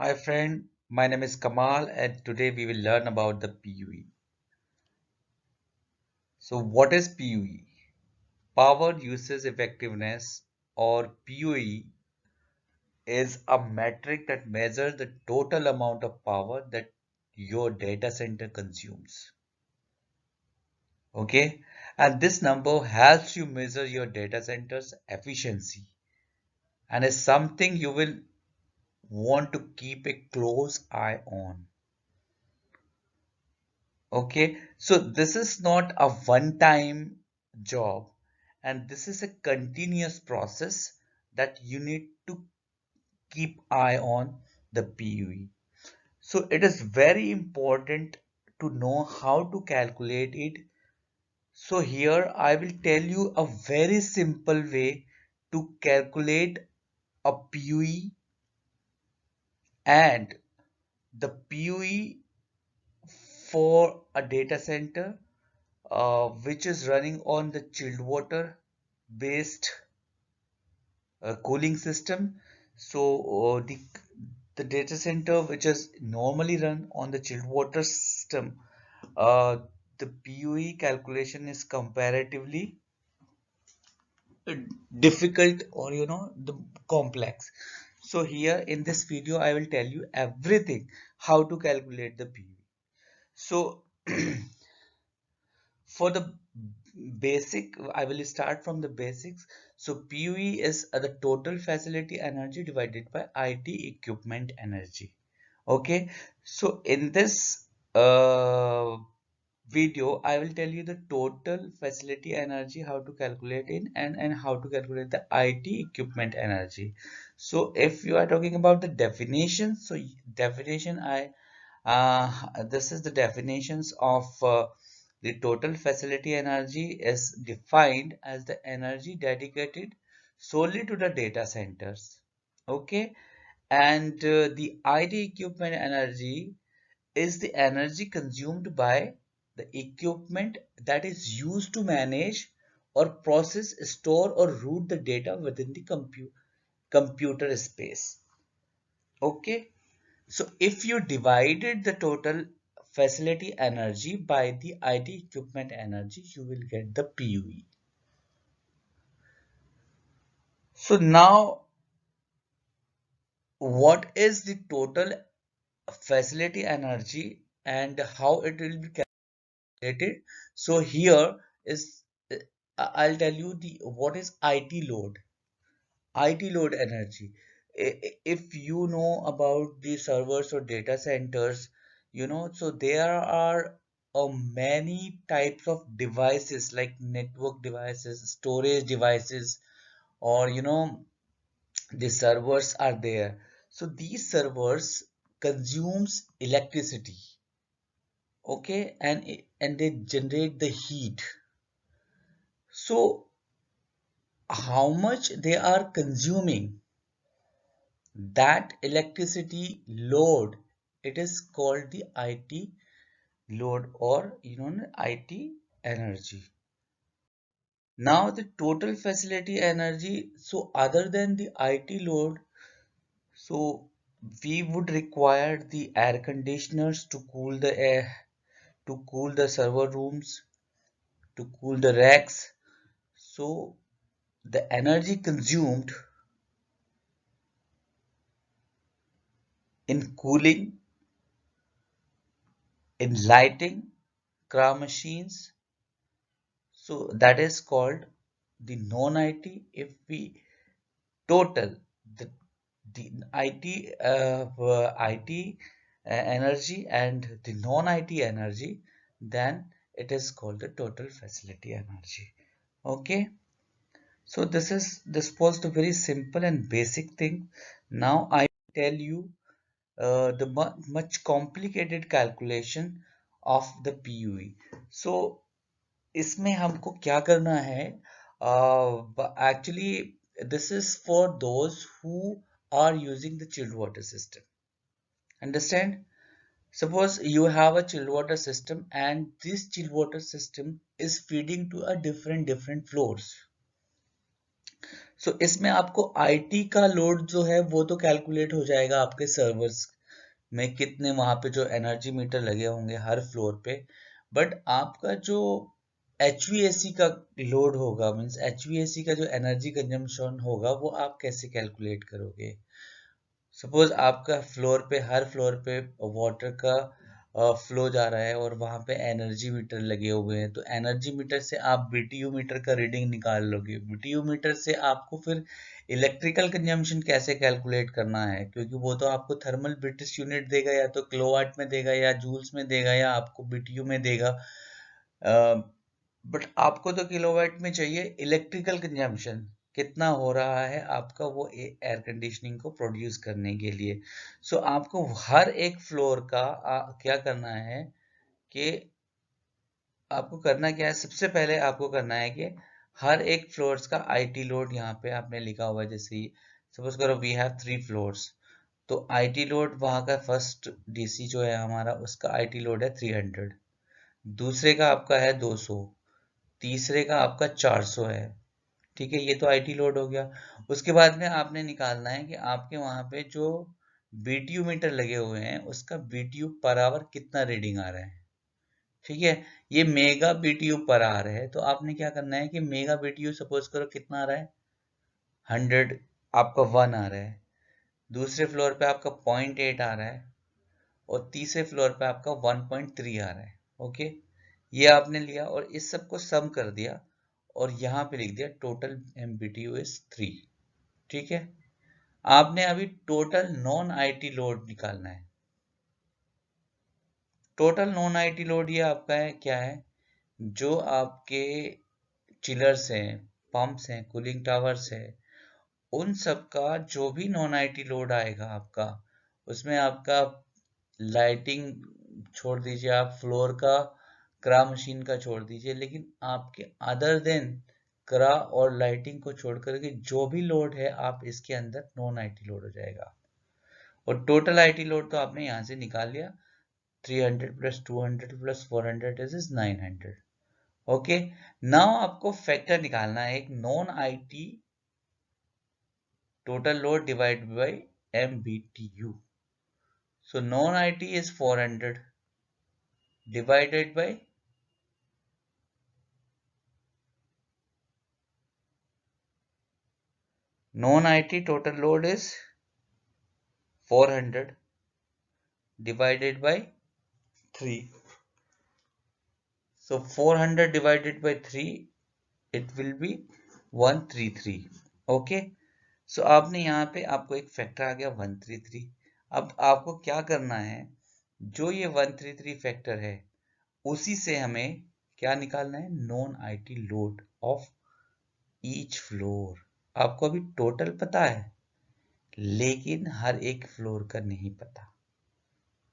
Hi friend, my name is Kamal and today we will learn about the PUE. So what is PUE? Power Usage Effectiveness or PUE is a metric that measures the total amount of power that your data center consumes. Okay, and this number helps you measure your data center's efficiency and is something you will want to keep a close eye on. Okay, so this is not a one-time job, and this is a continuous process that you need to keep eye on the PUE. So it is very important to know how to calculate it. So here I will tell you a very simple way to calculate a PUE, and the PUE for a data center which is running on the chilled water based cooling system. So the data center which is normally run on the chilled water system, uh, the PUE calculation is comparatively uh, difficult, or the complex. So here in this video I will tell you everything how to calculate the PUE. So for the basic, I will start from the basics. So PUE is the total facility energy divided by IT equipment energy. Okay, so in this video I will tell you the total facility energy, how to calculate it, and how to calculate the IT equipment energy. So if you are talking about the definition, so definition I this is the definitions of the total facility energy is defined as the energy dedicated solely to the data centers. Okay, and the IT equipment energy is the energy consumed by the equipment that is used to manage or process, store, or route the data within the computer space. Okay, so if you divided the total facility energy by the IT equipment energy, you will get the PUE. So now, what is the total facility energy and how it will be calculated? So here is, I'll tell you the what is IT load. IT load energy. If you know about the servers or data centers, so there are many types of devices like network devices, storage devices, or the servers are there. So these servers consumes electricity, okay, and they generate the heat. So how much they are consuming that electricity load, it is called the IT load, or IT energy. Now the total facility energy, so other than the IT load, so we would require the air conditioners to cool the air, to cool the server rooms, to cool the racks. So the energy consumed in cooling, in lighting, craft machines, so that is called the non-IT. If we total the, the IT energy and the non-IT energy, then it is called the total facility energy. Okay. So this was the very simple and basic thing. Now I tell you the much complicated calculation of the PUE. So इसमें हमको क्या करना है? Actually this is for those who are using the chilled water system. Understand? Suppose you have a chilled water system and this chilled water system is feeding to a different floors. सो इसमें आपको IT का load जो है वो तो calculate हो जाएगा आपके सर्वर्स में, कितने वहां पे जो एनर्जी मीटर लगे होंगे हर फ्लोर पे। बट आपका जो एचवीएसी का लोड होगा, मीन्स एचवीएसी का जो एनर्जी कंजम्पशन होगा, वो आप कैसे कैलकुलेट करोगे? सपोज आपका फ्लोर पे, हर फ्लोर पे वाटर का फ्लो जा रहा है और वहां पे एनर्जी मीटर लगे हुए हैं, तो एनर्जी मीटर से आप बीटीयू मीटर का रीडिंग निकाल लोगे। बीटीयू मीटर से आपको फिर इलेक्ट्रिकल कंजम्पशन कैसे कैलकुलेट करना है, क्योंकि वो तो आपको थर्मल ब्रिटिश यूनिट देगा, या तो किलोवाट में देगा, या जूल्स में देगा, या आपको बीटीयू में देगा। बट आपको तो किलोवाट में चाहिए। इलेक्ट्रिकल कंजम्पशन कितना हो रहा है आपका वो एयर कंडीशनिंग को प्रोड्यूस करने के लिए। सो आपको हर एक फ्लोर का क्या करना है कि आपको करना क्या है, सबसे पहले आपको करना है कि हर एक फ्लोर्स का आईटी लोड यहाँ पे आपने लिखा हुआ है। जैसे सपोज करो वी हैव 3 फ्लोर्स, तो आईटी लोड वहाँ का फर्स्ट डीसी जो है हमारा, उसका आईटी लोड है 300, दूसरे का आपका है 200, तीसरे का आपका 400 है। ठीक है, ये तो आईटी लोड हो गया। उसके बाद में आपने निकालना है कि आपके वहां पे जो बीटीयू मीटर लगे हुए हैं उसका बीटीयू पर आवर कितना रीडिंग आ रहा है। ठीक है, ये मेगा बीटीयू पर आवर है, तो आपने क्या करना है कि मेगा बीटीयू सपोज करो कितना आ रहा है, 100, आपका 1 आ रहा है। दूसरे फ्लोर पे आपका 0.8 आ रहा है, और तीसरे फ्लोर पे आपका 1.3 आ रहा है। ओके, ये आपने लिया और इस सब को सम कर दिया, और यहाँ पे लिख दिया टोटल एमबीटीयू इज 3। ठीक है, आपने अभी टोटल नॉन आईटी लोड निकालना है। टोटल नॉन आईटी लोड ये आपका है, क्या है, जो आपके चिलर्स हैं, पंप्स हैं, कूलिंग टावर्स है, उन सब का जो भी नॉन आईटी लोड आएगा आपका, उसमें आपका लाइटिंग छोड़ दीजिए, आप फ्लोर का क्रा मशीन का छोड़ दीजिए, लेकिन आपके अदर देन क्रा और लाइटिंग को छोड़ करके जो भी लोड है, आप इसके अंदर नॉन आईटी लोड हो जाएगा। और टोटल आईटी लोड तो आपने यहाँ से निकाल लिया, 300 plus 200 plus 400 is 900। Okay, now आपको फैक्टर निकालना है एक non IT total load divided by MBTU. So non-IT is 400 divided by non-IT total load is 400 divided by 3. So 400 divided by 3, it will be 133. Okay. सो आपने यहाँ पे आपको एक factor आ गया 133। अब आपको क्या करना है, जो ये 133 फैक्टर है उसी से हमें क्या निकालना है, non IT load of each floor. आपको अभी टोटल पता है, लेकिन हर एक फ्लोर का नहीं पता।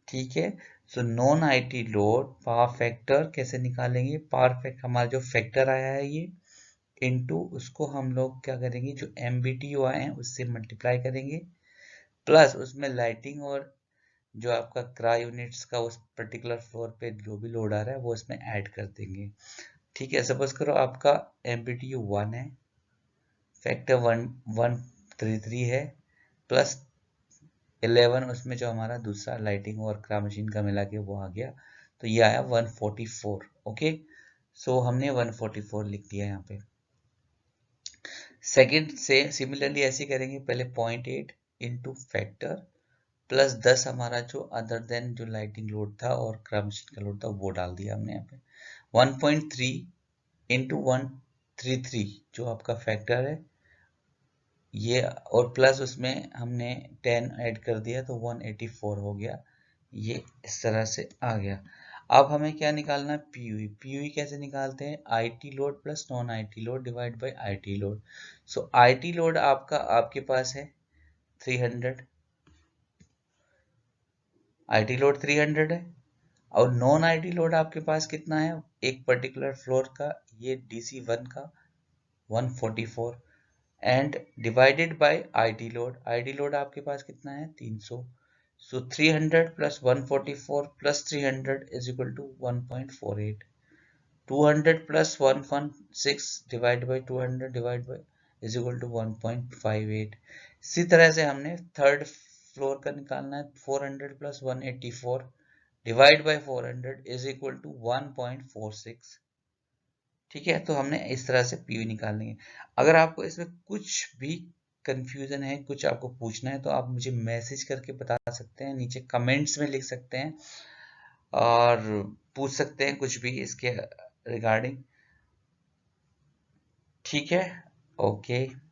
ठीक है, so non IT load power factor कैसे निकालेंगे, पावर फैक्टर हमारा जो फैक्टर आया है ये इनटू उसको हम लोग क्या करेंगे, जो एमबीटीयू आए हैं उससे मल्टीप्लाई करेंगे, प्लस उसमें लाइटिंग और जो आपका क्रा यूनिट्स का उस पर्टिकुलर फ्लोर पे जो भी लोड आ रहा है वो इसमें ऐड कर देंगे। ठीक है, सपोज करो आपका एमबीटीयू 1 है, फैक्टर 133 है, प्लस 11 उसमें जो हमारा दूसरा लाइटिंग और क्रा मशीन का मिला के वो आ गया, तो ये आया 144। ओके, सो हमने 144 लिख दिया यहाँ पे। सेकंड से सिमिलरली ऐसे करेंगे, पहले 0.8 इंटू फैक्टर प्लस 10 हमारा जो अदर देन जो लाइटिंग लोड था और क्रा मशीन का लोड था वो डाल दिया हमने यहाँ पे। 1.3 इंटू 133 जो आपका फैक्टर है ये, और प्लस उसमें हमने 10 ऐड कर दिया तो 184 हो गया। ये इस तरह से आ गया। अब हमें क्या निकालना है, पीयूई। पीयूई कैसे निकालते हैं, IT load plus non IT load divide by IT load. So IT load आपका आपके पास है 300, आईटी लोड 300 है, और नॉन आईटी लोड आपके पास कितना है, एक पर्टिकुलर फ्लोर का ये डीसी 1 का 144, and divided by IT load. IT load आपके पास कितना है 300। So 300 plus 144 plus 300 is equal to 1.48। 200 plus 116 divide by 200 divide by is equal to 1.58। इसी तरह से हमने थर्ड फ्लोर का निकालना है, 400 plus 184 divide by 400 is equal to 1.46। ठीक है, तो हमने इस तरह से पीवी निकालनी है। अगर आपको इसमें कुछ भी कंफ्यूजन है, कुछ आपको पूछना है, तो आप मुझे मैसेज करके बता सकते हैं, नीचे कमेंट्स में लिख सकते हैं और पूछ सकते हैं कुछ भी इसके रिगार्डिंग। ठीक है, ओके।